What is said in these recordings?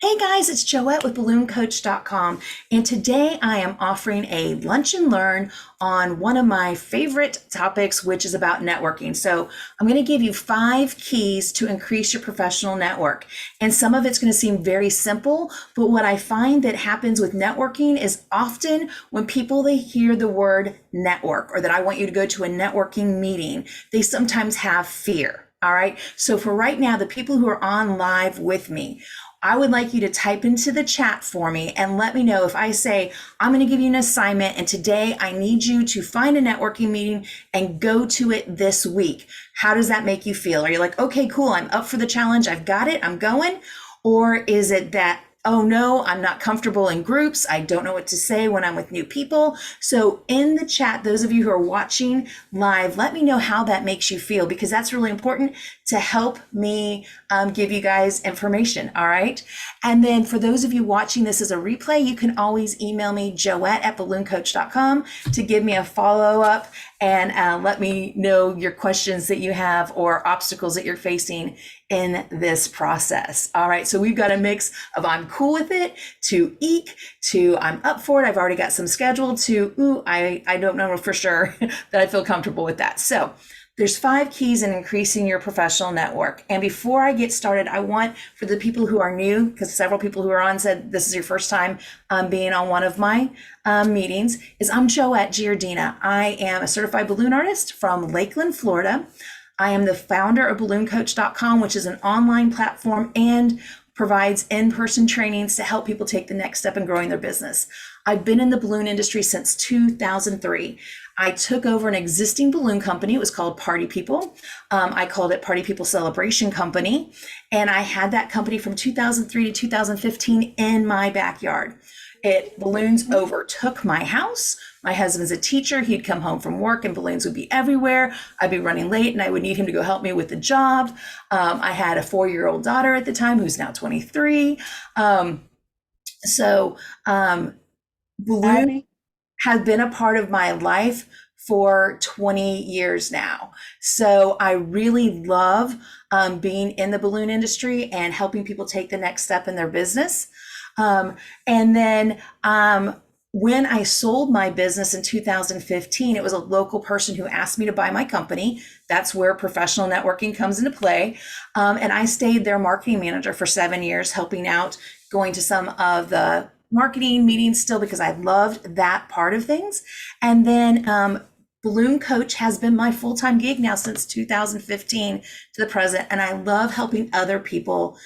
Hey guys, it's Joette with BalloonCoach.com, and today I am offering a lunch and learn on one of my favorite topics, which is about networking. So I'm going to give you 5 keys to increase your professional network. And some of it's going to seem very simple, but what I find that happens with networking is often when people they hear the word network or that I want you to go to a networking meeting, they sometimes have fear. All right. So for right now, the people who are on live with me, I would like you to type into the chat for me and let me know if I say, I'm going to give you an assignment and today I need you to find a networking meeting and go to it this week. How does that make you feel? Are you like, okay, cool, I'm up for the challenge, I've got it, I'm going? Or is it that, oh no, I'm not comfortable in groups, I don't know what to say when I'm with new people? So in the chat, those of you who are watching live, let me know how that makes you feel, because that's really important to help me give you guys information. All right. And then for those of you watching this as a replay, you can always email me, Joette@BalloonCoach.com, to give me a follow up and let me know your questions that you have or obstacles that you're facing in this process. All right. So we've got a mix of I'm cool with it to eek to I'm up for it. I've already got some scheduled to, ooh, I don't know for sure that I feel comfortable with that. So there's 5 keys in increasing your professional network. And before I get started, I want for the people who are new, because several people who are on said this is your first time being on one of my meetings, is I'm Joette Giardina. I am a certified balloon artist from Lakeland, Florida. I am the founder of BalloonCoach.com, which is an online platform and provides in-person trainings to help people take the next step in growing their business. I've been in the balloon industry since 2003. I took over an existing balloon company. It was called Party People. I called it Party People Celebration Company. And I had that company from 2003 to 2015 in my backyard. Balloons overtook my house. My husband's a teacher. He'd come home from work and balloons would be everywhere. I'd be running late and I would need him to go help me with the job. I had a 4-year-old daughter at the time who's now 23. Balloon Abby, has been a part of my life for 20 years now. So I really love being in the balloon industry and helping people take the next step in their business. And then when I sold my business in 2015, it was a local person who asked me to buy my company. That's where professional networking comes into play. And I stayed their marketing manager for 7 years, helping out, going to some of the marketing meetings still because I loved that part of things. And then Balloon Coach has been my full-time gig now since 2015 to the present. And I love helping other people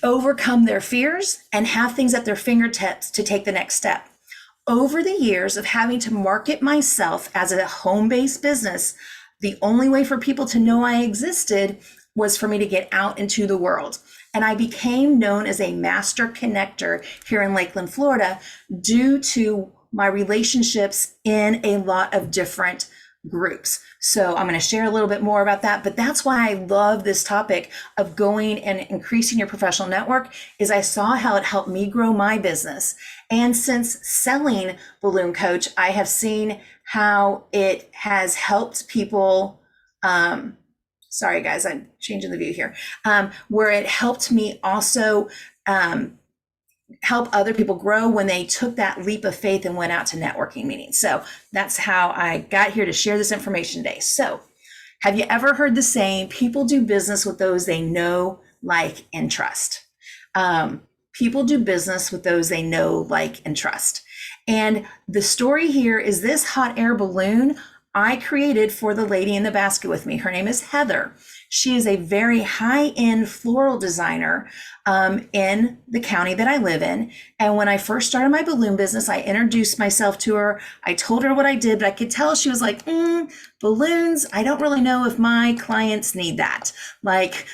overcome their fears and have things at their fingertips to take the next step. Over the years of having to market myself as a home-based business, the only way for people to know I existed was for me to get out into the world. And I became known as a master connector here in Lakeland, Florida, due to my relationships in a lot of different groups. So I'm going to share a little bit more about that, but that's why I love this topic of going and increasing your professional network is I saw how it helped me grow my business. And since selling Balloon Coach, I have seen how it has helped people. Sorry guys, I'm changing the view here, where it helped me also help other people grow when they took that leap of faith and went out to networking meetings. So that's how I got here to share this information today. So have you ever heard the saying, people do business with those they know, like, and trust? People do business with those they know, like, and trust. And the story here is this hot air balloon I created for the lady in the basket with me. Her name is Heather. She is a very high-end floral designer in the county that I live in. And when I first started my balloon business, I introduced myself to her. I told her what I did, but I could tell she was like, balloons, I don't really know if my clients need that. Like,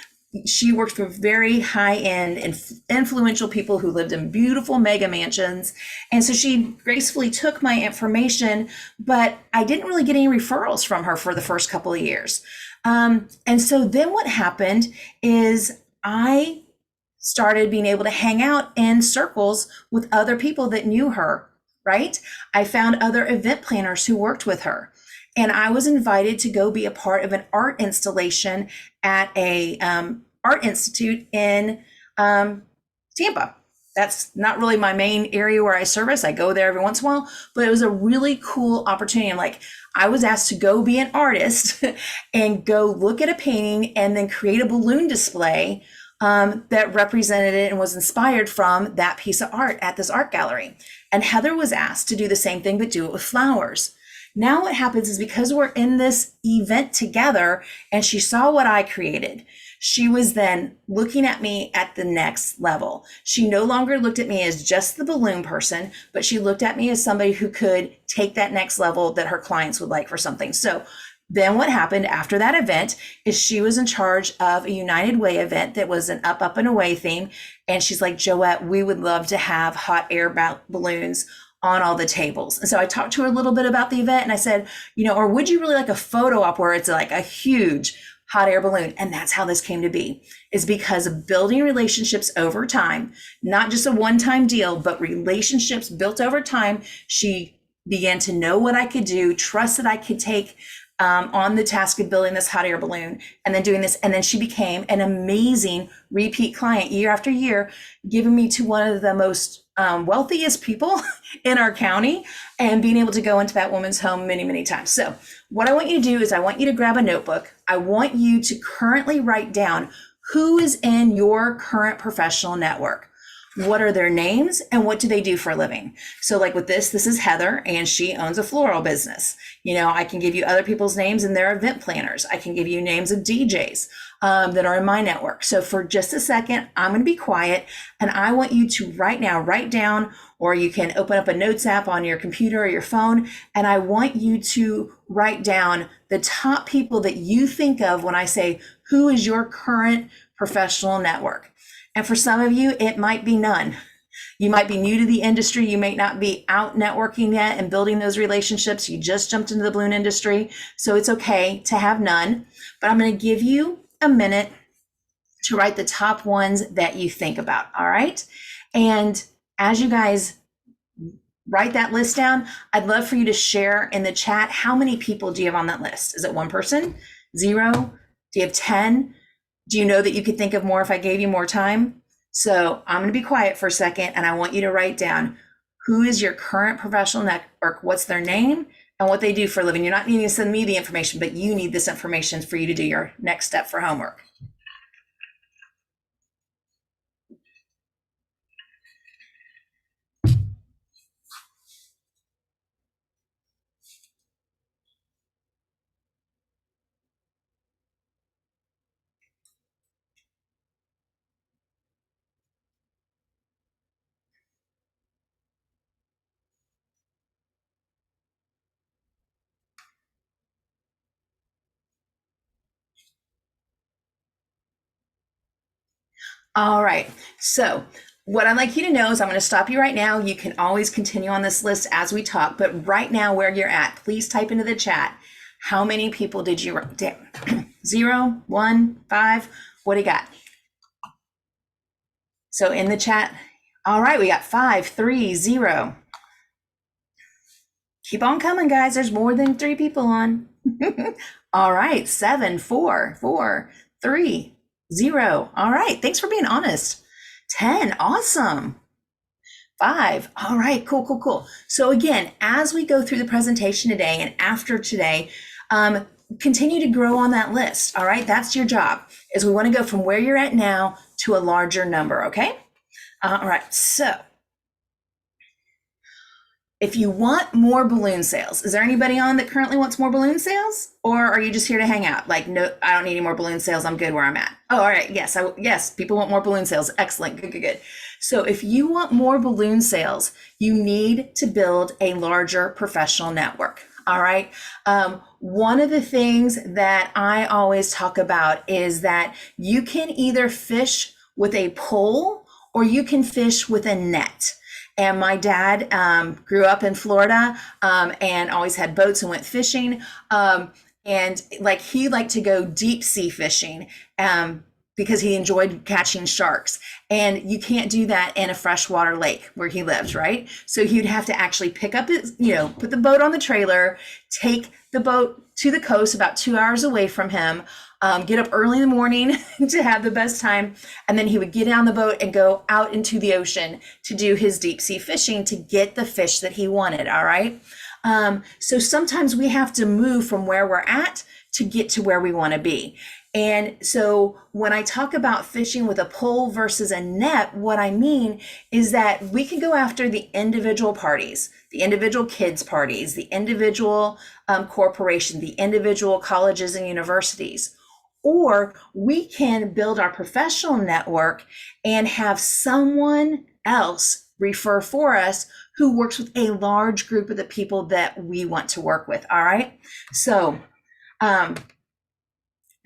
she worked for very high-end and influential people who lived in beautiful mega mansions. And so she gracefully took my information, but I didn't really get any referrals from her for the first couple of years. And so then what happened is I started being able to hang out in circles with other people that knew her, right? I found other event planners who worked with her. And I was invited to go be a part of an art installation at a art institute in Tampa. That's not really my main area where I service. I go there every once in a while, but it was a really cool opportunity. Like, I was asked to go be an artist and go look at a painting and then create a balloon display that represented it and was inspired from that piece of art at this art gallery. And Heather was asked to do the same thing, but do it with flowers. Now what happens is, because we're in this event together and she saw what I created, she was then looking at me at the next level. She no longer looked at me as just the balloon person, but she looked at me as somebody who could take that next level that her clients would like for something. So then what happened after that event is she was in charge of a United Way event that was an up, up and away theme. And she's like, Joette, we would love to have hot air balloons on all the tables. And so I talked to her a little bit about the event and I said, or would you really like a photo op where it's like a huge hot air balloon? And that's how this came to be, is because of building relationships over time, not just a one-time deal, but relationships built over time. She began to know what I could do, trust that I could take on the task of building this hot air balloon and then doing this. And then she became an amazing repeat client year after year, giving me to one of the most wealthiest people in our county and being able to go into that woman's home many, many times. So what I want you to do is I want you to grab a notebook. I want you to currently write down who is in your current professional network. What are their names and what do they do for a living? So like with this is Heather and she owns a floral business. I can give you other people's names and they're event planners. I can give you names of DJs that are in my network. So for just a second, I'm going to be quiet and I want you to right now write down, or you can open up a notes app on your computer or your phone. And I want you to write down the top people that you think of when I say, who is your current professional network? And for some of you, it might be none. You might be new to the industry. You may not be out networking yet and building those relationships. You just jumped into the balloon industry. So it's okay to have none, but I'm going to give you a minute to write the top ones that you think about. All right. And as you guys write that list down, I'd love for you to share in the chat, how many people do you have on that list? Is it one person? 0? Do you have 10? Do you know that you could think of more if I gave you more time? So I'm going to be quiet for a second and I want you to write down, who is your current professional network? What's their name and what they do for a living? You're not needing to send me the information, but you need this information for you to do your next step for homework. All right. So what I'd like you to know is I'm going to stop you right now. You can always continue on this list as we talk, but right now where you're at, please type into the chat, how many people did you write down? 0, 1, 5, what do you got? So in the chat, all right, we got 5, 3, 0. Keep on coming, guys. There's more than 3 people on. All right, 7, 4, 4, 3, 0. All right, thanks for being honest. 10, awesome. 5, all right, cool, cool, cool. So again, as we go through the presentation today and after today, continue to grow on that list. All right, that's your job, is we want to go from where you're at now to a larger number, okay? All right, so if you want more balloon sales, is there anybody on that currently wants more balloon sales? Or are you just here to hang out? Like, no, I don't need any more balloon sales. I'm good where I'm at. Oh, all right. Yes. Yes. People want more balloon sales. Excellent. Good, good, good. So if you want more balloon sales, you need to build a larger professional network. All right. One of the things that I always talk about is that you can either fish with a pole or you can fish with a net. And my dad grew up in Florida and always had boats and went fishing. And like he liked to go deep sea fishing because he enjoyed catching sharks. And you can't do that in a freshwater lake where he lives, right? So he'd have to actually pick up his, put the boat on the trailer, take the boat to the coast about 2 hours away from him, get up early in the morning to have the best time. And then he would get on the boat and go out into the ocean to do his deep sea fishing to get the fish that he wanted. All right. So sometimes we have to move from where we're at to get to where we want to be. And so when I talk about fishing with a pole versus a net, what I mean is that we can go after the individual parties, the individual kids parties, the individual corporation, the individual colleges and universities. Or we can build our professional network and have someone else refer for us who works with a large group of the people that we want to work with. All right. So,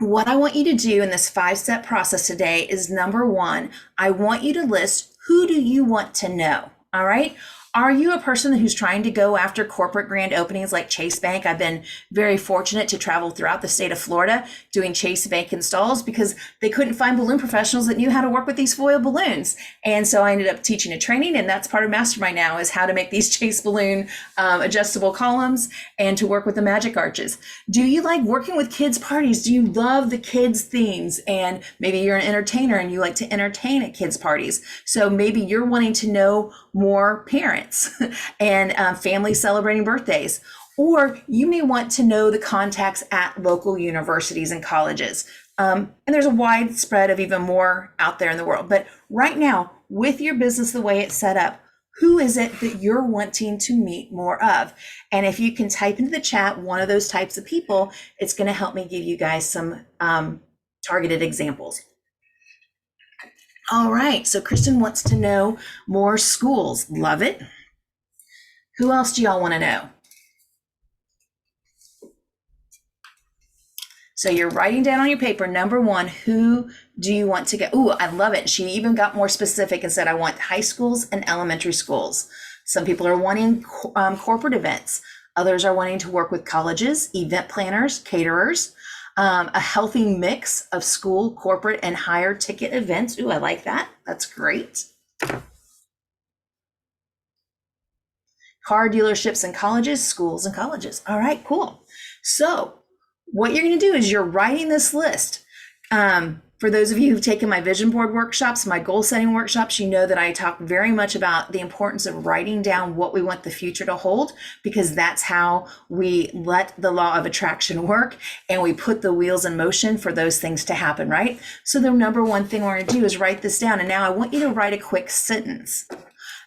what I want you to do in this 5-step process today is, number one, I want you to list, who do you want to know? All right. Are you a person who's trying to go after corporate grand openings like Chase Bank? I've been very fortunate to travel throughout the state of Florida doing Chase Bank installs because they couldn't find balloon professionals that knew how to work with these foil balloons. And so I ended up teaching a training, and that's part of Mastermind now, is how to make these Chase balloon adjustable columns and to work with the magic arches. Do you like working with kids parties? Do you love the kids themes? And maybe you're an entertainer and you like to entertain at kids parties. So maybe you're wanting to know more parents and families celebrating birthdays. Or you may want to know the contacts at local universities and colleges. And there's a wide spread of even more out there in the world. But right now, with your business the way it's set up, who is it that you're wanting to meet more of? And if you can type into the chat one of those types of people, it's going to help me give you guys some targeted examples. All right, so Kristen wants to know more schools. Love it. Who else do y'all want to know? So you're writing down on your paper, number one, who do you want to get? Ooh, I love it. She even got more specific and said, I want high schools and elementary schools. Some people are wanting corporate events. Others are wanting to work with colleges, event planners, caterers. A healthy mix of school, corporate, and higher ticket events. Ooh, I like that. That's great. Car dealerships and colleges, schools and colleges. All right, cool. So what you're going to do is you're writing this list. For those of you who've taken my vision board workshops, my goal setting workshops, you know that I talk very much about the importance of writing down what we want the future to hold, because that's how we let the law of attraction work and we put the wheels in motion for those things to happen, right? So the number one thing we're going to do is write this down. And now I want you to write a quick sentence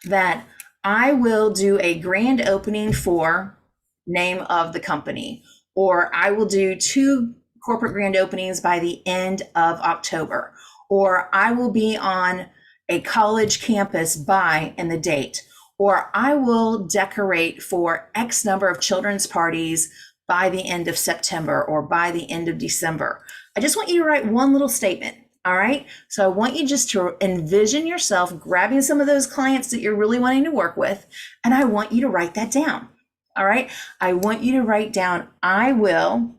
that I will do a grand opening for name of the company, or I will do 2 corporate grand openings by the end of October, or I will be on a college campus by and the date, or I will decorate for X number of children's parties by the end of September or by the end of December. I just want you to write one little statement. All right. So I want you just to envision yourself grabbing some of those clients that you're really wanting to work with, and I want you to write that down. All right. I want you to write down, I will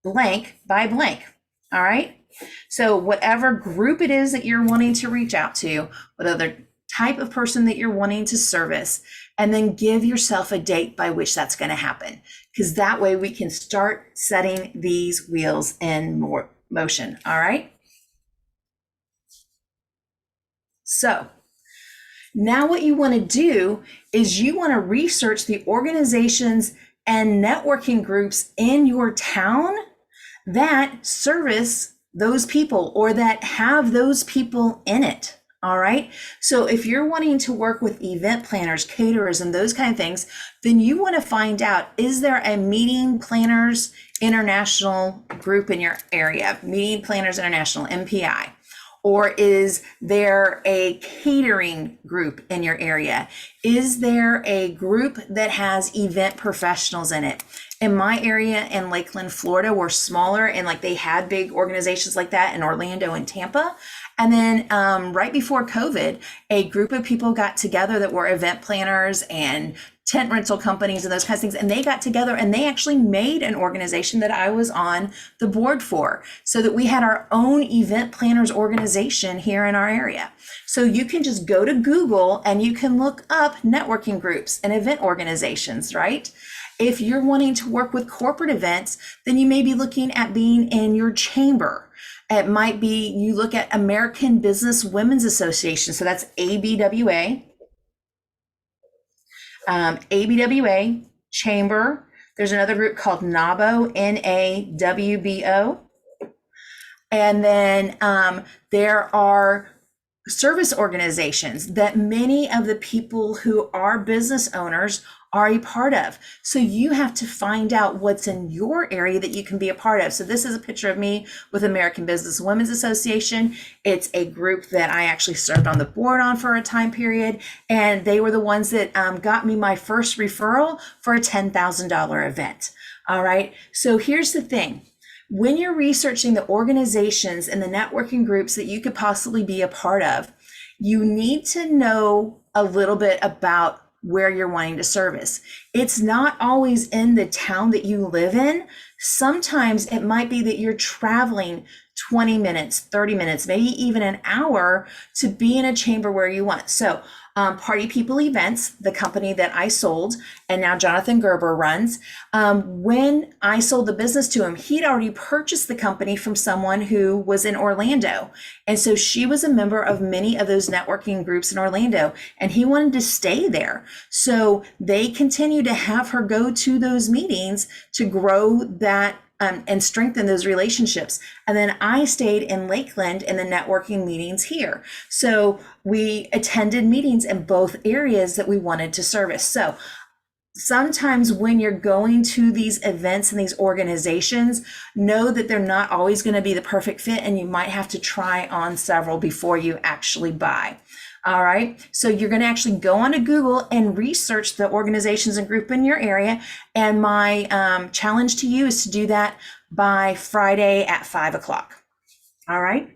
blank by blank. All right. So whatever group it is that you're wanting to reach out to, whatever type of person that you're wanting to service, and then give yourself a date by which that's going to happen, because that way we can start setting these wheels in motion. All right. So now what you want to do is you want to research the organizations and networking groups in your town that service those people or that have those people in it. All right. So if you're wanting to work with event planners, caterers, and those kind of things, then you want to find out, is there a Meeting Planners International group in your area? Meeting Planners International, MPI. Or is there a catering group in your area? Is there a group that has event professionals in it? In my area in Lakeland, Florida, we're smaller, and like they had big organizations like that in Orlando and Tampa. And then right before COVID, a group of people got together that were event planners and tent rental companies and those kinds of things. And they got together and they actually made an organization that I was on the board for, so that we had our own event planners organization here in our area. So you can just go to Google and you can look up networking groups and event organizations, right? If you're wanting to work with corporate events, then you may be looking at being in your chamber. It might be you look at American Business Women's Association. So that's ABWA. ABWA, Chamber. There's another group called NAWBO, NAWBO. And then there are service organizations that many of the people who are business owners are a part of. So you have to find out what's in your area that you can be a part of. So this is a picture of me with American Business Women's Association. It's a group that I actually served on the board on for a time period. And they were the ones that got me my first referral for a $10,000 event. All right. So here's the thing. When you're researching the organizations and the networking groups that you could possibly be a part of, you need to know a little bit about where you're wanting to service. It's not always in the town that you live in. Sometimes it might be that you're traveling 20 minutes, 30 minutes, maybe even an hour to be in a chamber where you want. So Party People Events, the company that I sold and now Jonathan Gerber runs, when I sold the business to him, he'd already purchased the company from someone who was in Orlando. And so she was a member of many of those networking groups in Orlando, and he wanted to stay there. So they continue to have her go to those meetings to grow that and strengthen those relationships. And then I stayed in Lakeland in the networking meetings here. So we attended meetings in both areas that we wanted to service. So sometimes when you're going to these events and these organizations, know that they're not always going to be the perfect fit, and you might have to try on several before you actually buy. All right. So you're going to actually go onto Google and research the organizations and group in your area. And my challenge to you is to do that by Friday at 5 o'clock. All right.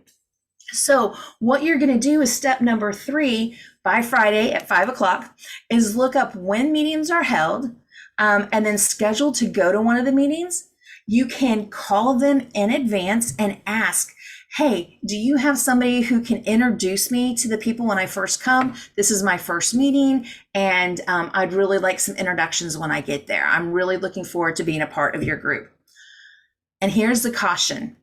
So what you're going to do is step number 3 by Friday at 5 o'clock is look up when meetings are held and then schedule to go to one of the meetings. You can call them in advance and ask, hey, do you have somebody who can introduce me to the people when I first come? This is my first meeting, and I'd really like some introductions when I get there. I'm really looking forward to being a part of your group. And here's the caution.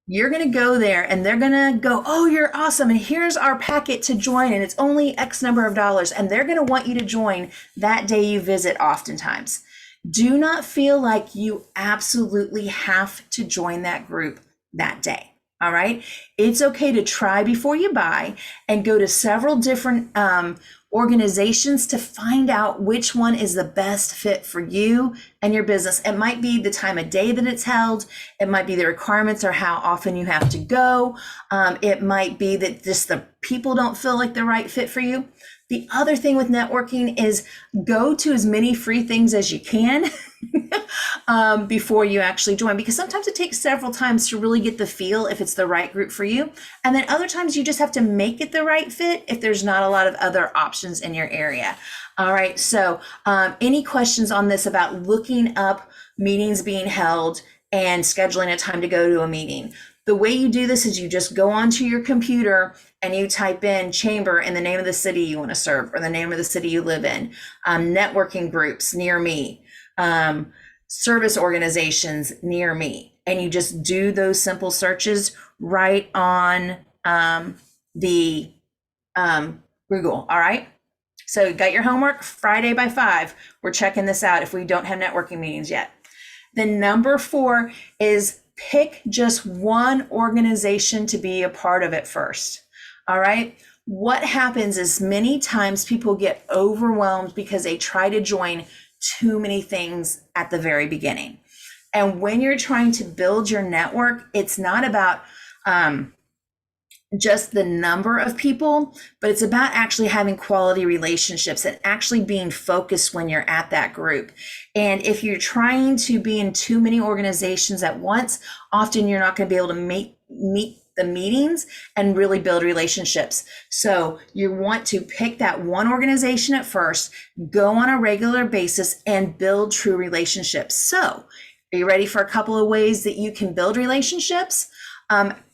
You're going to go there and they're going to go, oh, you're awesome. And here's our packet to join. And it's only X number of dollars. And they're going to want you to join that day you visit oftentimes. Do not feel like you absolutely have to join that group that day. All right. It's okay to try before you buy and go to several different organizations to find out which one is the best fit for you and your business. It might be the time of day that it's held. It might be the requirements or how often you have to go. It might be that just the people don't feel like the right fit for you. The other thing with networking is go to as many free things as you can before you actually join, because sometimes it takes several times to really get the feel if it's the right group for you. And then other times you just have to make it the right fit if there's not a lot of other options in your area. All right. So any questions on this about looking up meetings being held and scheduling a time to go to a meeting? The way you do this is you just go onto your computer and you type in chamber and the name of the city you want to serve or the name of the city you live in, networking groups near me, service organizations near me. And you just do those simple searches right on the Google. All right. So you got your homework. Friday by 5. We're checking this out if we don't have networking meetings yet. Then number 4 is pick just one organization to be a part of it first. All right. What happens is many times people get overwhelmed because they try to join too many things at the very beginning. And when you're trying to build your network, it's not about just the number of people, but it's about actually having quality relationships and actually being focused when you're at that group. And if you're trying to be in too many organizations at once, often you're not going to be able to meet the meetings and really build relationships. So you want to pick that one organization at first, go on a regular basis and build true relationships. So are you ready for a couple of ways that you can build relationships?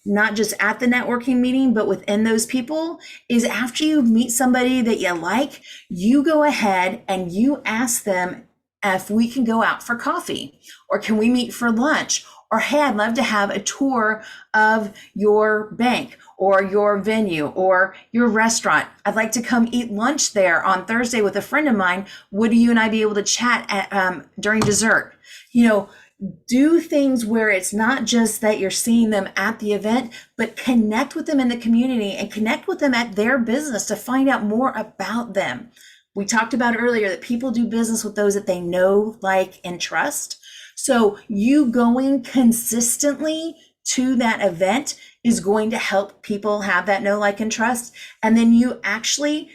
Not just at the networking meeting, but within those people, is after you meet somebody that you like, you go ahead and you ask them if we can go out for coffee, or can we meet for lunch, or hey, I'd love to have a tour of your bank or your venue or your restaurant. I'd like to come eat lunch there on Thursday with a friend of mine. Would you and I be able to chat during dessert? Do things where it's not just that you're seeing them at the event, but connect with them in the community and connect with them at their business to find out more about them. We talked about earlier that people do business with those that they know, like, and trust. So you going consistently to that event is going to help people have that know, like, and trust. And then you actually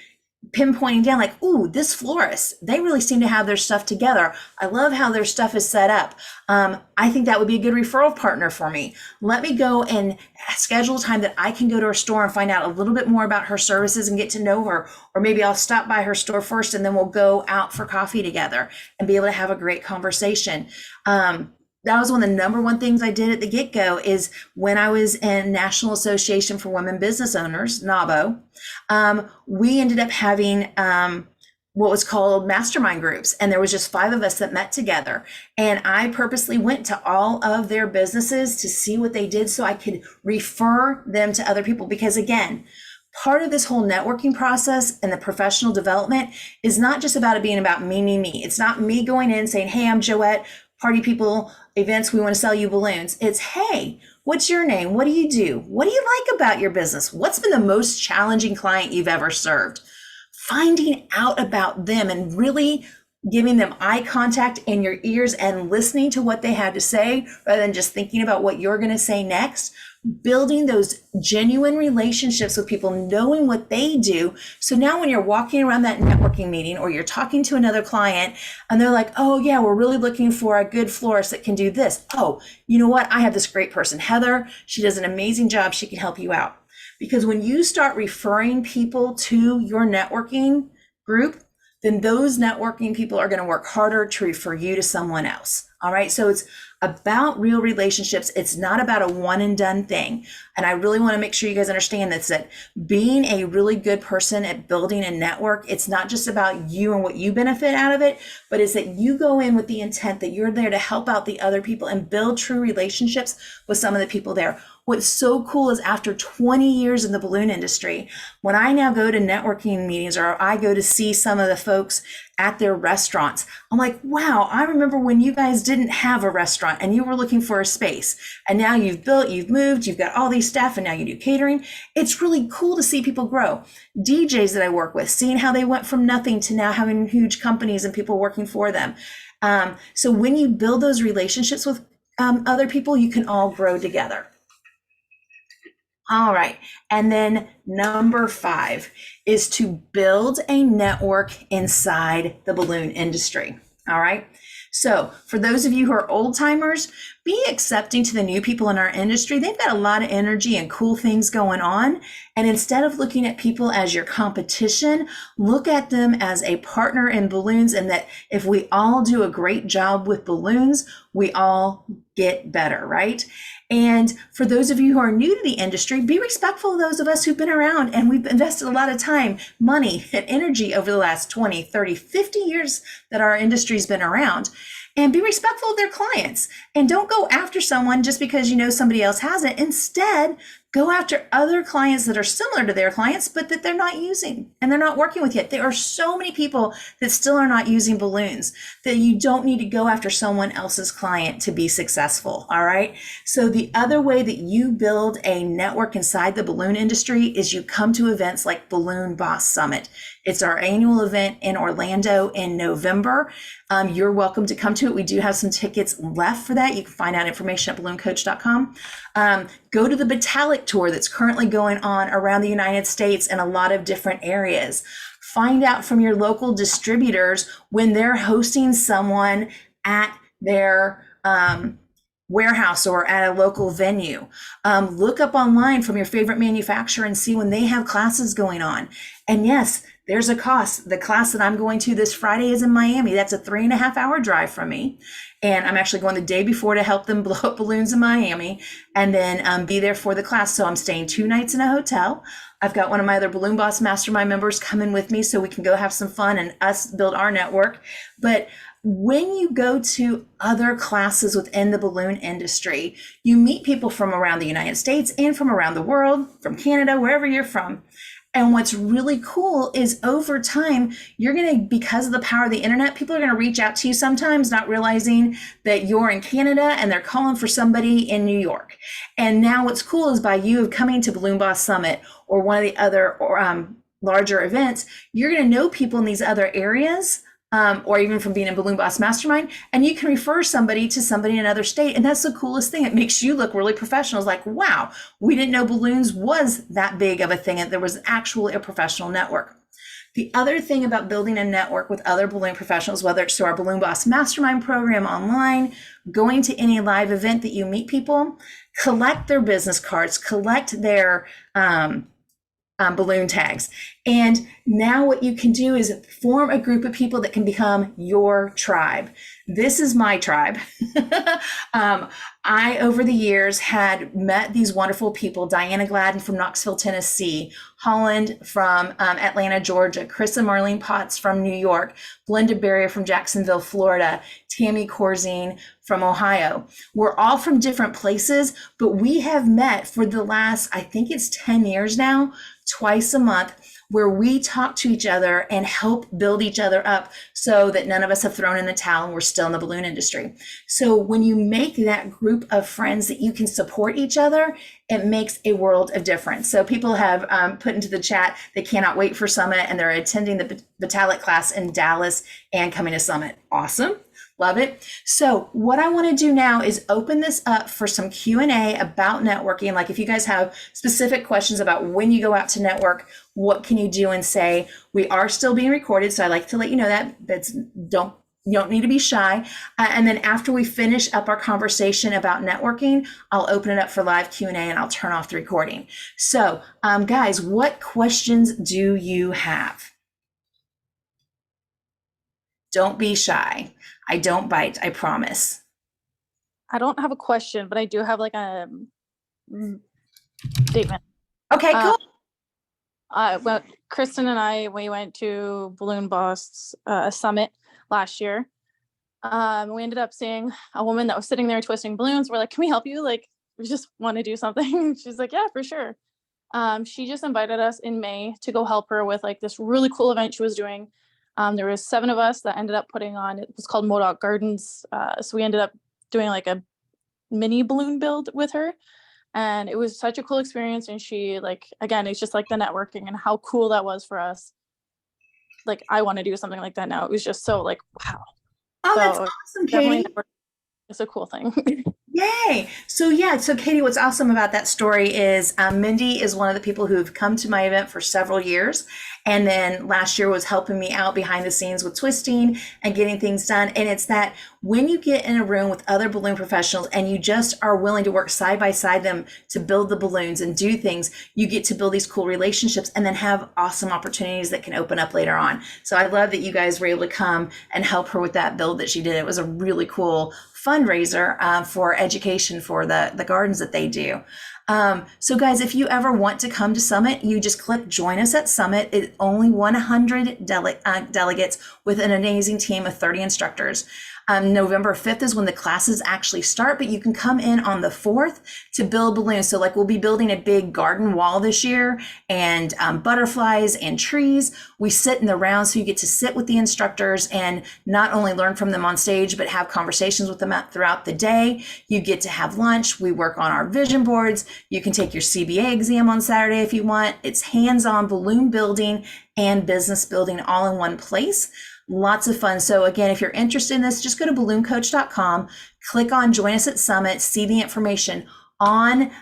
pinpointing down like, ooh, this florist, they really seem to have their stuff together. I love how their stuff is set up. I think that would be a good referral partner for me. Let me go and schedule time that I can go to her store and find out a little bit more about her services and get to know her. Or maybe I'll stop by her store first and then we'll go out for coffee together and be able to have a great conversation. That was one of the number one things I did at the get-go is when I was in National Association for Women Business Owners, NABO, we ended up having what was called mastermind groups. And there was just 5 of us that met together. And I purposely went to all of their businesses to see what they did so I could refer them to other people. Because again, part of this whole networking process and the professional development is not just about it being about me. It's not me going in saying, hey, I'm Joette, Party People Events, we want to sell you balloons. It's, hey, what's your name? What do you do? What do you like about your business? What's been the most challenging client you've ever served? Finding out about them and really giving them eye contact in your ears and listening to what they had to say rather than just thinking about what you're going to say next. Building those genuine relationships with people, knowing what they do. So now when you're walking around that networking meeting or you're talking to another client and they're like, oh yeah, we're really looking for a good florist that can do this. Oh, you know what? I have this great person, Heather. She does an amazing job. She can help you out. Because when you start referring people to your networking group, then those networking people are going to work harder to refer you to someone else. All right. So it's about real relationships. It's not about a one and done thing. And I really want to make sure you guys understand this, that being a really good person at building a network, it's not just about you and what you benefit out of it, but it's that you go in with the intent that you're there to help out the other people and build true relationships with some of the people there. What's so cool is after 20 years in the balloon industry, when I now go to networking meetings or I go to see some of the folks at their restaurants, I'm like, wow, I remember when you guys didn't have a restaurant and you were looking for a space. And now you've built, you've moved, you've got all these staff, and now you do catering. It's really cool to see people grow. DJs that I work with, seeing how they went from nothing to now having huge companies and people working for them. So when you build those relationships with other people, you can all grow together. All right. And then number 5 is to build a network inside the balloon industry. All right. So for those of you who are old timers, be accepting to the new people in our industry. They've got a lot of energy and cool things going on. And instead of looking at people as your competition, look at them as a partner in balloons, and that if we all do a great job with balloons, we all get better, right? And for those of you who are new to the industry, be respectful of those of us who've been around and we've invested a lot of time, money, and energy over the last 20, 30, 50 years that our industry's been around. And be respectful of their clients. And don't go after someone just because you know somebody else has it. Instead, go after other clients that are similar to their clients, but that they're not using and they're not working with yet. There are so many people that still are not using balloons that you don't need to go after someone else's client to be successful. All right. So the other way that you build a network inside the balloon industry is you come to events like Balloon Boss Summit. It's our annual event in Orlando in November. You're welcome to come to it. We do have some tickets left for that. You can find out information at BalloonCoach.com. Go to the Metallic Tour that's currently going on around the United States in a lot of different areas. Find out from your local distributors when they're hosting someone at their warehouse or at a local venue. Look up online from your favorite manufacturer and see when they have classes going on. And yes, there's a cost. The class that I'm going to this Friday is in Miami. That's a 3.5 hour drive from me. And I'm actually going the day before to help them blow up balloons in Miami and then be there for the class. So I'm staying 2 nights in a hotel. I've got one of my other Balloon Boss Mastermind members coming with me so we can go have some fun and us build our network. But when you go to other classes within the balloon industry, you meet people from around the United States and from around the world, from Canada, wherever you're from. And what's really cool is over time, you're going to, because of the power of the internet, people are going to reach out to you sometimes, not realizing that you're in Canada and they're calling for somebody in New York. And now what's cool is by you coming to Balloon Boss Summit or one of the other larger events, you're going to know people in these other areas. Or even from being in Balloon Boss Mastermind, and you can refer somebody to somebody in another state. And that's the coolest thing. It makes you look really professional. It's like, wow, we didn't know balloons was that big of a thing, and there was actually a professional network. The other thing about building a network with other balloon professionals, whether it's through our Balloon Boss Mastermind program online, going to any live event that you meet people, collect their business cards, collect their balloon tags. And now what you can do is form a group of people that can become your tribe. This is my tribe. I, over the years, had met these wonderful people: Diana Gladden from Knoxville, Tennessee, Holland from Atlanta, Georgia, Chris and Marlene Potts from New York, Glenda Barrier from Jacksonville, Florida, Tammy Corzine from Ohio. We're all from different places, but we have met for the last, I think it's 10 years now, twice a month, where we talk to each other and help build each other up so that none of us have thrown in the towel and we're still in the balloon industry. So when you make that group of friends that you can support each other, it makes a world of difference. So people have put into the chat, they cannot wait for Summit and they're attending the Vitalik class in Dallas and coming to Summit. Awesome. Love it. So what I want to do now is open this up for some Q&A about networking. Like if you guys have specific questions about when you go out to network, what can you do and say? We are still being recorded, so I like to let you know that. You don't need to be shy. And then after we finish up our conversation about networking, I'll open it up for live Q&A and I'll turn off the recording. So guys, what questions do you have? Don't be shy. I don't bite, I promise. I don't have a question, but I do have like a statement. Okay, cool. Well, Kristen and I, we went to Balloon Boss Summit last year. We ended up seeing a woman that was sitting there twisting balloons. We're like, can we help you? Like, we just want to do something. She's like, yeah, for sure. She just invited us in May to go help her with like this really cool event she was doing. There was 7 of us that ended up putting on, it was called Modoc Gardens. So we ended up doing like a mini balloon build with her. And it was such a cool experience. And she, like, again, it's just like the networking and how cool that was for us. Like, I want to do something like that now. It was just so like, wow. Oh, so that's awesome, Katie. It's a cool thing. Yay. So Katie, what's awesome about that story is Mindy is one of the people who've come to my event for several years. And then last year was helping me out behind the scenes with twisting and getting things done. And it's that when you get in a room with other balloon professionals and you just are willing to work side by side them to build the balloons and do things, you get to build these cool relationships and then have awesome opportunities that can open up later on. So I love that you guys were able to come and help her with that build that she did. It was a really cool fundraiser for education for the gardens that they do. So guys, if you ever want to come to Summit, you just click join us at Summit. It's only 100 delegates with an amazing team of 30 instructors. November 5th is when the classes actually start, but you can come in on the 4th to build balloons. So like we'll be building a big garden wall this year and butterflies and trees. We sit in the round, so you get to sit with the instructors and not only learn from them on stage, but have conversations with them throughout the day. You get to have lunch. We work on our vision boards. You can take your CBA exam on Saturday if you want. It's hands-on balloon building and business building all in one place. Lots of fun. So again, if you're interested in this, just go to BalloonCoach.com, click on Join Us at Summit, see the information. On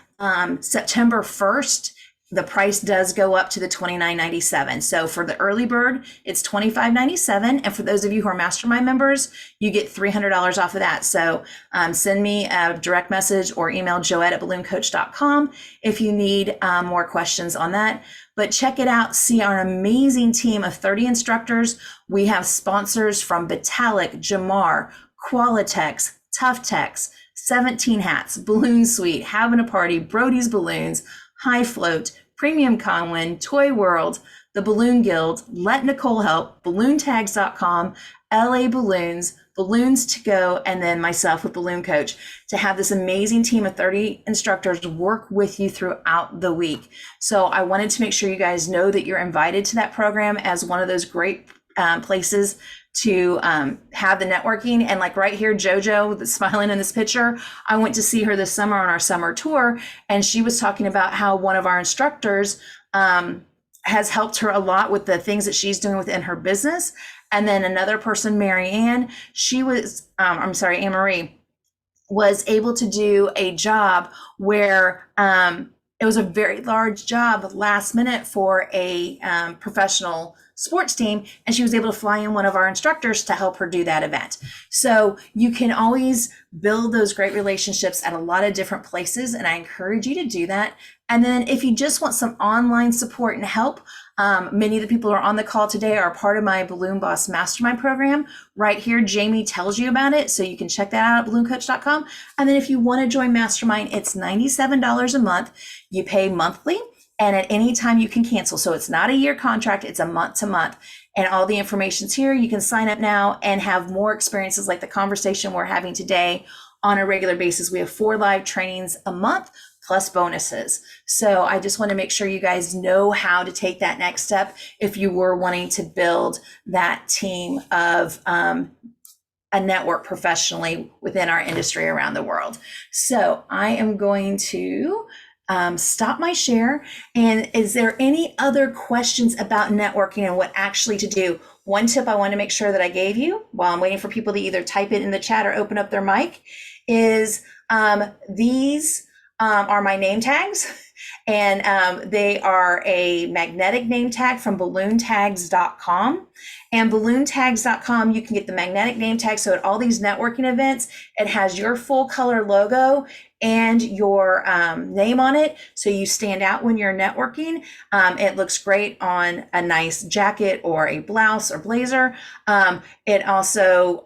September 1st, the price does go up to the $29.97. So for the early bird, it's $25.97. And for those of you who are mastermind members, you get $300 off of that. So send me a direct message or email joette@BalloonCoach.com if you need more questions on that. But check it out. See our amazing team of 30 instructors. We have sponsors from Vitalik, Jamar, Qualitex, Toughtex, 17 Hats, Balloon Suite, Having a Party, Brody's Balloons, High Float, Premium Conwin, Toy World, the Balloon Guild, Let Nicole Help, BalloonTags.com, LA Balloons, Balloons to Go, and then myself with Balloon Coach to have this amazing team of 30 instructors work with you throughout the week. So I wanted to make sure you guys know that you're invited to that program as one of those great places to have the networking. And like right here, JoJo, that's smiling in this picture, I went to see her this summer on our summer tour, and she was talking about how one of our instructors has helped her a lot with the things that she's doing within her business. And then another person, Mary Ann, Anne Marie, was able to do a job where it was a very large job last minute for a professional sports team, and she was able to fly in one of our instructors to help her do that event. So you can always build those great relationships at a lot of different places, and I encourage you to do that. And then if you just want some online support and help, many of the people who are on the call today are part of my Balloon Boss Mastermind program. Right here, Jamie tells you about it, so you can check that out at BalloonCoach.com. And then if you want to join Mastermind, it's $97 a month. You pay monthly, and at any time you can cancel. So it's not a year contract, it's a month to month. And all the information's here. You can sign up now and have more experiences like the conversation we're having today on a regular basis. We have 4 live trainings a month plus bonuses. So I just want to make sure you guys know how to take that next step if you were wanting to build that team of a network professionally within our industry around the world. So I am going to stop my share. And is there any other questions about networking and what actually to do? One tip I want to make sure that I gave you while I'm waiting for people to either type it in the chat or open up their mic is these are my name tags, and they are a magnetic name tag from BalloonTags.com. And BalloonTags.com, you can get the magnetic name tag. So at all these networking events, it has your full color logo and your name on it, so you stand out when you're networking. It looks great on a nice jacket or a blouse or blazer. It also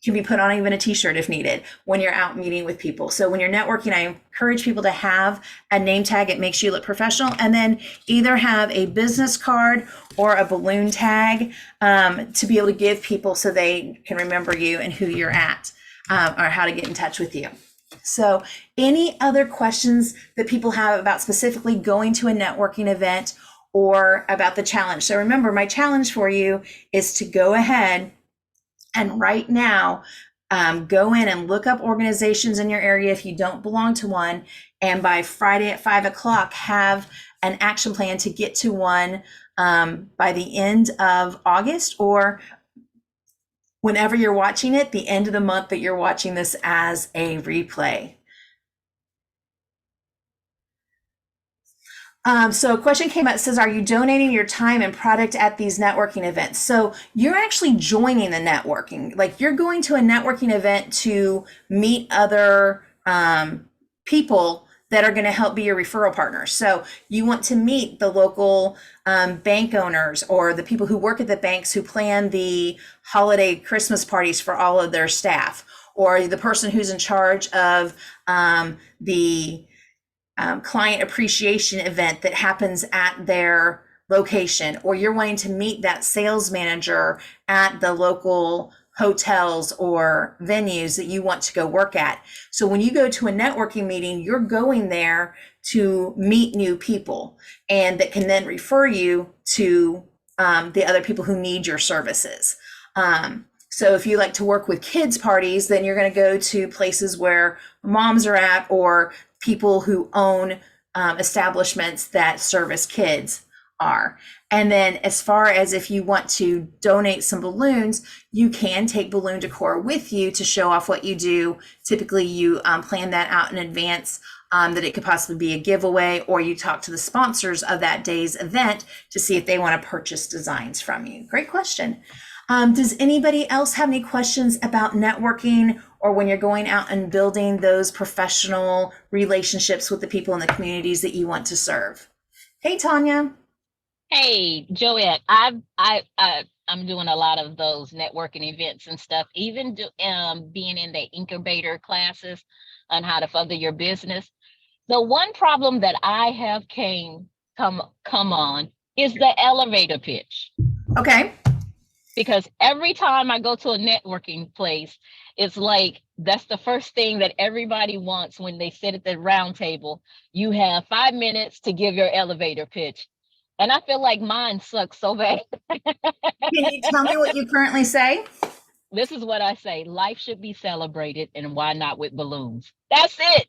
can be put on even a t-shirt if needed when you're out meeting with people. So when you're networking, I encourage people to have a name tag. It makes you look professional. And then either have a business card or a balloon tag to be able to give people so they can remember you and who you're at or how to get in touch with you. So any other questions that people have about specifically going to a networking event or about the challenge? So remember, my challenge for you is to go ahead and right now, go in and look up organizations in your area if you don't belong to one. And by Friday at 5 o'clock, have an action plan to get to one by the end of August, or whenever you're watching it, the end of the month that you're watching this as a replay. So a question came up, says, are you donating your time and product at these networking events? So you're actually joining the networking, like you're going to a networking event to meet other people that are going to help be your referral partners. So you want to meet the local bank owners or the people who work at the banks who plan the holiday Christmas parties for all of their staff, or the person who's in charge of the client appreciation event that happens at their location, or you're wanting to meet that sales manager at the local hotels or venues that you want to go work at. So when you go to a networking meeting, you're going there to meet new people, and that can then refer you to the other people who need your services. So if you like to work with kids parties, then you're going to go to places where moms are at, or people who own establishments that service kids are. And then as far as if you want to donate some balloons, you can take balloon decor with you to show off what you do. Typically you plan that out in advance that it could possibly be a giveaway, or you talk to the sponsors of that day's event to see if they want to purchase designs from you. Great question. Does anybody else have any questions about networking or when you're going out and building those professional relationships with the people in the communities that you want to serve? Hey, Tanya. Hey, Joette, I'm doing a lot of those networking events and stuff, even being in the incubator classes on how to further your business. The one problem that I have come on is the elevator pitch. Okay. Because every time I go to a networking place, it's like that's the first thing that everybody wants when they sit at the round table. You have 5 minutes to give your elevator pitch. And I feel like mine sucks so bad. Can you tell me what you currently say? This is what I say. Life should be celebrated, and why not with balloons? That's it.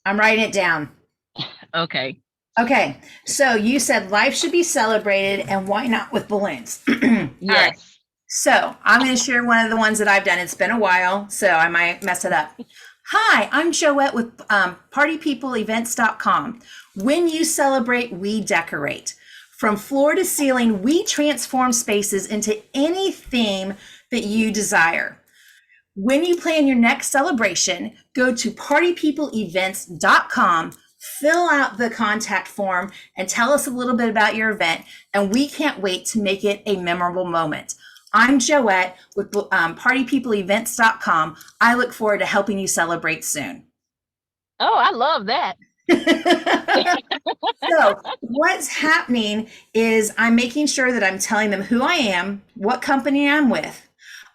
I'm writing it down. Okay. Okay. So you said life should be celebrated, and why not with balloons? Yes. All right. So I'm going to share one of the ones that I've done. It's been a while, so I might mess it up. Hi, I'm Joette with partypeopleevents.com. When you celebrate, we decorate. From floor to ceiling, we transform spaces into any theme that you desire. When you plan your next celebration, go to partypeopleevents.com, fill out the contact form, and tell us a little bit about your event, and we can't wait to make it a memorable moment. I'm Joette with partypeopleevents.com. I look forward to helping you celebrate soon. Oh, I love that. So what's happening is I'm making sure that I'm telling them who I am, what company I'm with.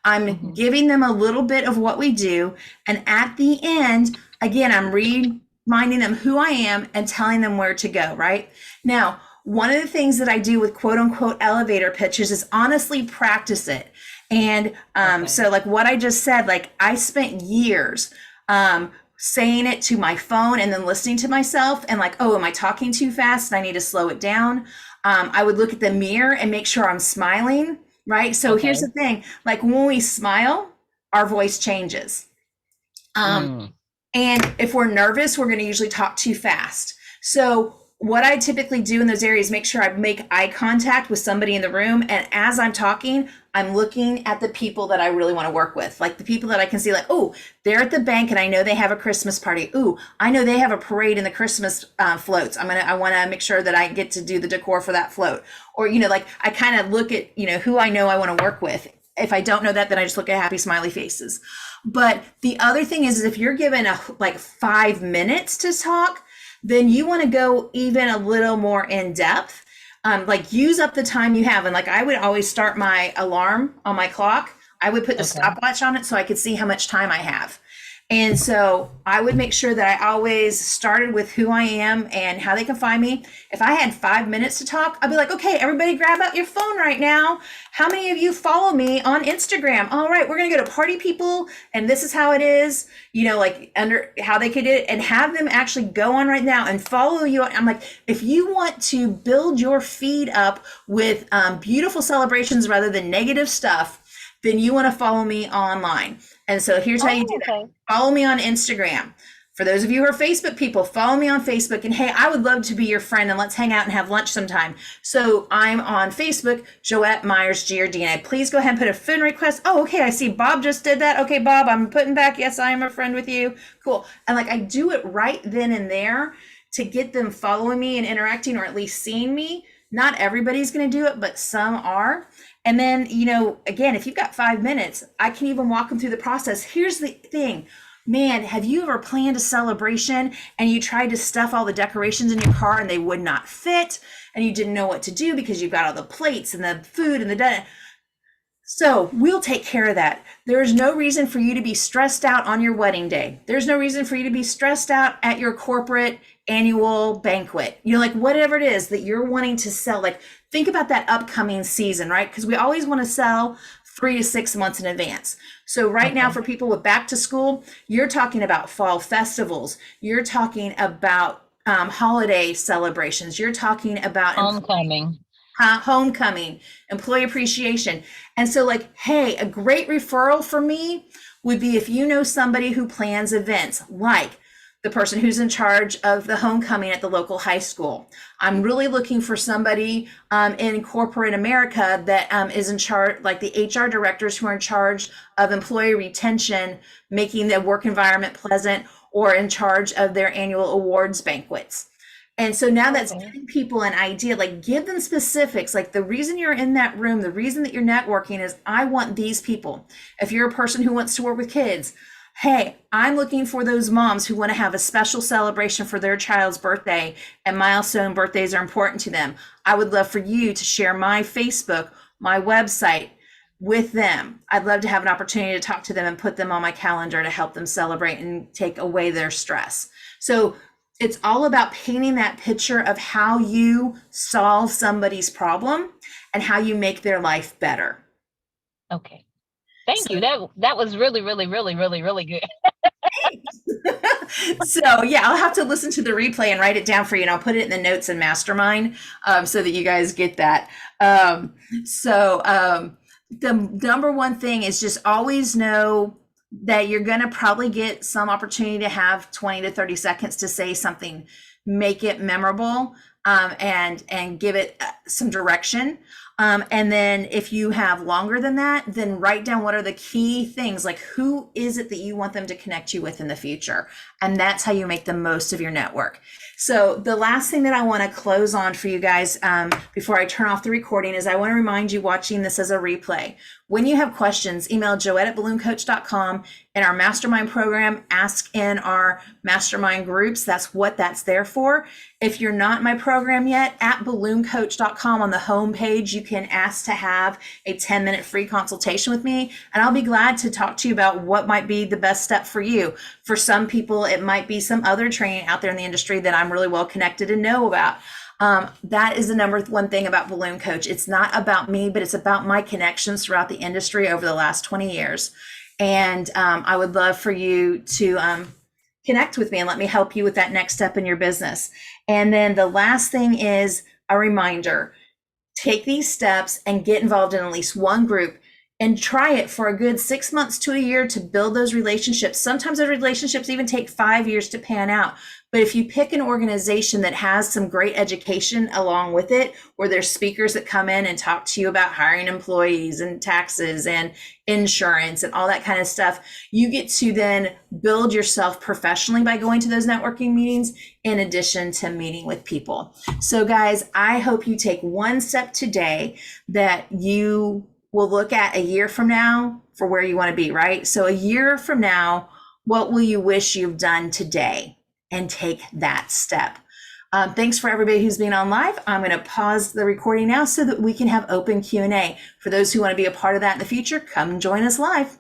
I'm giving them a little bit of what we do. And at the end, again, I'm reminding them who I am and telling them where to go, right? Now, one of the things that I do with quote unquote elevator pitches is honestly practice it. And so like what I just said, like I spent years saying it to my phone and then listening to myself and like, oh, am I talking too fast? I need to slow it down. I would look at the mirror and make sure I'm smiling, right? So here's the thing, like when we smile, our voice changes. And if we're nervous, we're going to usually talk too fast. So what I typically do in those areas, make sure I make eye contact with somebody in the room. And as I'm talking, I'm looking at the people that I really want to work with, like the people that I can see like, oh, they're at the bank and I know they have a Christmas party. Ooh, I know they have a parade in the Christmas floats. I want to make sure that I get to do the decor for that float. Or, you know, like I kind of look at, you know, who I know I want to work with. If I don't know that, then I just look at happy smiley faces. But the other thing is if you're given like 5 minutes to talk, then you want to go even a little more in depth, like use up the time you have. And like I would always start my alarm on my clock. I would put the stopwatch on it so I could see how much time I have. And so I would make sure that I always started with who I am and how they can find me. If I had 5 minutes to talk, I'd be like, okay, everybody grab out your phone right now. How many of you follow me on Instagram? All right, we're going to go to Party People and this is how it is, you know, like under how they could do it and have them actually go on right now and follow you. I'm like, if you want to build your feed up with beautiful celebrations rather than negative stuff, then you want to follow me online. And so here's how you do that. Follow me on Instagram. For those of you who are Facebook people, follow me on Facebook. And hey, I would love to be your friend and let's hang out and have lunch sometime. So I'm on Facebook, Joette Myers, Giardina. Please go ahead and put a friend request. Oh, okay, I see Bob just did that. Okay, Bob, I'm putting back, yes, I am a friend with you. Cool. And like I do it right then and there to get them following me and interacting or at least seeing me. Not everybody's going to do it, but some are. And then, you know, again, if you've got 5 minutes, I can even walk them through the process. Here's the thing, man, have you ever planned a celebration and you tried to stuff all the decorations in your car and they would not fit and you didn't know what to do because you've got all the plates and the food and the dinner? So we'll take care of that. There is no reason for you to be stressed out on your wedding day. There's no reason for you to be stressed out at your corporate annual banquet. You know, like whatever it is that you're wanting to sell, like think about that upcoming season, right? Because we always want to sell 3 to 6 months in advance. So right now for people with back to school, you're talking about fall festivals. You're talking about holiday celebrations. You're talking about homecoming, employee appreciation. And so like, hey, a great referral for me would be if you know somebody who plans events, like the person who's in charge of the homecoming at the local high school. I'm really looking for somebody in corporate America that is in charge, like the HR directors who are in charge of employee retention, making the work environment pleasant, or in charge of their annual awards banquets. And so now that's giving people an idea, like give them specifics, like the reason you're in that room, the reason that you're networking is I want these people. If you're a person who wants to work with kids, hey, I'm looking for those moms who want to have a special celebration for their child's birthday and milestone birthdays are important to them. I would love for you to share my Facebook, my website with them. I'd love to have an opportunity to talk to them and put them on my calendar to help them celebrate and take away their stress. So it's all about painting that picture of how you solve somebody's problem and how you make their life better. Okay. Thank you. That was really, really, really, really, really good. So yeah, I'll have to listen to the replay and write it down for you, and I'll put it in the notes in Mastermind so that you guys get that. The number one thing is just always know that you're going to probably get some opportunity to have 20 to 30 seconds to say something, make it memorable, and give it some direction. And then if you have longer than that, then write down what are the key things, like who is it that you want them to connect you with in the future? And that's how you make the most of your network. So the last thing that I want to close on for you guys before I turn off the recording is I want to remind you watching this as a replay. When you have questions, email joette@BalloonCoach.com. In our mastermind program, ask in our mastermind groups. That's what that's there for. If you're not in my program yet, at BalloonCoach.com on the home page, you can ask to have a 10-minute free consultation with me, and I'll be glad to talk to you about what might be the best step for you. For some people, it might be some other training out there in the industry that I'm really well connected and know about. That is the number one thing about Balloon Coach. It's not about me, but it's about my connections throughout the industry over the last 20 years. And I would love for you to connect with me and let me help you with that next step in your business. And then the last thing is a reminder. Take these steps and get involved in at least one group and try it for a good 6 months to a year to build those relationships. Sometimes those relationships even take 5 years to pan out. But if you pick an organization that has some great education along with it, where there's speakers that come in and talk to you about hiring employees and taxes and insurance and all that kind of stuff, you get to then build yourself professionally by going to those networking meetings in addition to meeting with people. So guys, I hope you take one step today that you will look at a year from now for where you want to be, right? So a year from now, what will you wish you've done today? And take that step. Thanks for everybody who's been on live. I'm going to pause the recording now so that we can have open Q&A. For those who want to be a part of that in the future, come join us live.